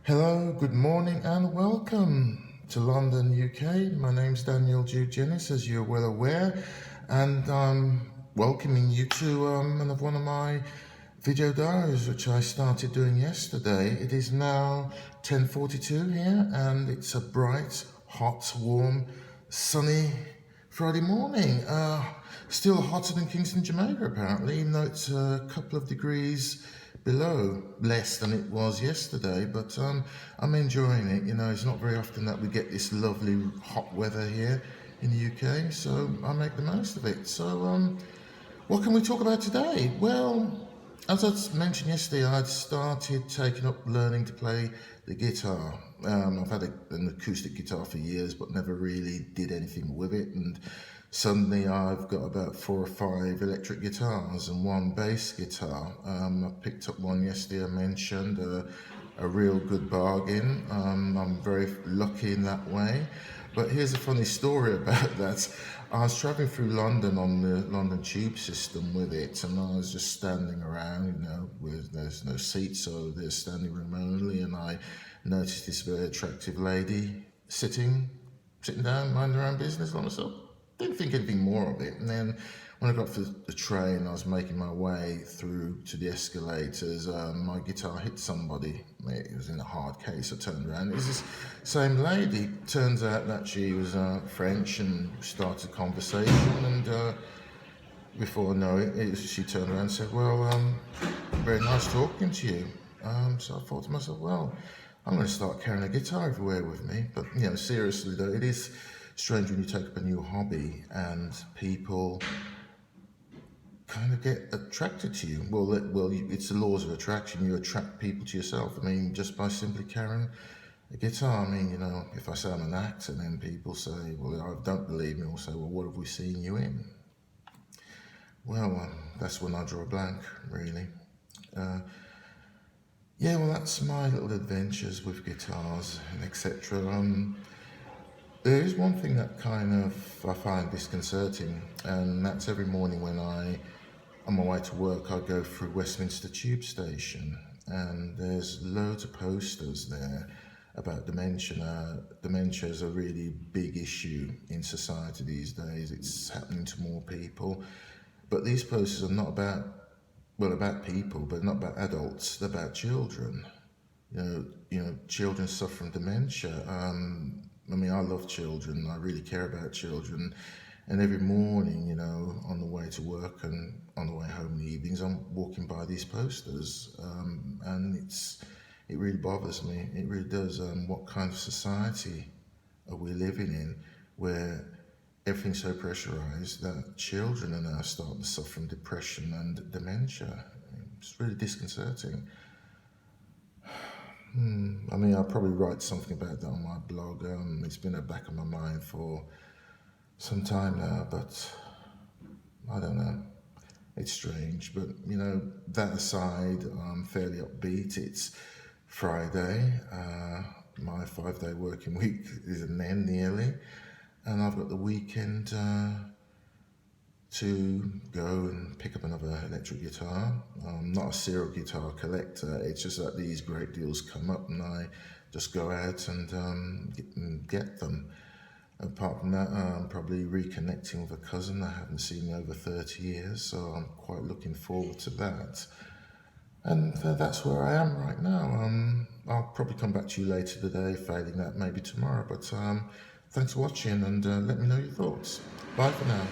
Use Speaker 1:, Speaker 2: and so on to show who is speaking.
Speaker 1: Hello, good morning, and welcome to London, UK. My name's Daniel Gennis, as you're well aware, and I'm welcoming you to another one of my video diaries, which I started doing yesterday. It is now 10:42 here, and it's a bright, hot, warm, sunny Friday morning. Still hotter than Kingston, Jamaica, apparently, even though it's a couple of degrees below, less than it was yesterday, but I'm enjoying it. You know, it's not very often that we get this lovely hot weather here in the UK, so I make the most of it. So what can we talk about today? Well, as I mentioned yesterday, I'd started taking up learning to play the guitar. I've had an acoustic guitar for years, but never really did anything with it. And suddenly I've got about 4 or 5 electric guitars and 1 bass guitar. I picked up one yesterday, I mentioned, a real good bargain. I'm very lucky in that way. But here's a funny story about that. I was travelling through London on the London tube system with it, and I was just standing around, you know, there's no seats, so there's standing room only, and I noticed this very attractive lady sitting down, minding her own business on myself. Didn't think anything more of it. And then when I got off the train, I was making my way through to the escalators. My guitar hit somebody. It was in a hard case. I turned around. It was this same lady. Turns out that she was French, and started a conversation. And before I know it, she turned around and said, "Well, very nice talking to you." So I thought to myself, well, I'm going to start carrying a guitar everywhere with me. But, you know, seriously though, it is strange when you take up a new hobby and people kind of get attracted to you. Well, it's the laws of attraction. You attract people to yourself. I mean, just by simply carrying a guitar. I mean, you know, if I say I'm an actor, then people say, well, I don't believe me, or say, well, what have we seen you in? Well, that's when I draw a blank, really. Yeah, well, that's my little adventures with guitars and etc. There is one thing that kind of I find disconcerting, and that's every morning when on my way to work, I go through Westminster Tube Station, and there's loads of posters there about dementia. Dementia is a really big issue in society these days. It's happening to more people, but these posters are not about people, but not about adults. They're about children. You know, children suffer from dementia. I mean, I love children. I really care about children. And every morning, you know, on the way to work and on the way home in the evenings, I'm walking by these posters, and it really bothers me. It really does. What kind of society are we living in, where everything's so pressurized that children are now starting to suffer from depression and dementia? It's really disconcerting. I mean, I'll probably write something about that on my blog. It's been at the back of my mind for some time now, but I don't know. It's strange, but you know, that aside, I'm fairly upbeat. It's Friday. My 5-day working week is an end nearly, and I've got the weekend to go and pick up another electric guitar. I'm not a serial guitar collector. It's just that these great deals come up and I just go out and get them. Apart from that, I'm probably reconnecting with a cousin I haven't seen in over 30 years, so I'm quite looking forward to that. And that's where I am right now. I'll probably come back to you later today, failing that maybe tomorrow. But thanks for watching, and let me know your thoughts. Bye for now.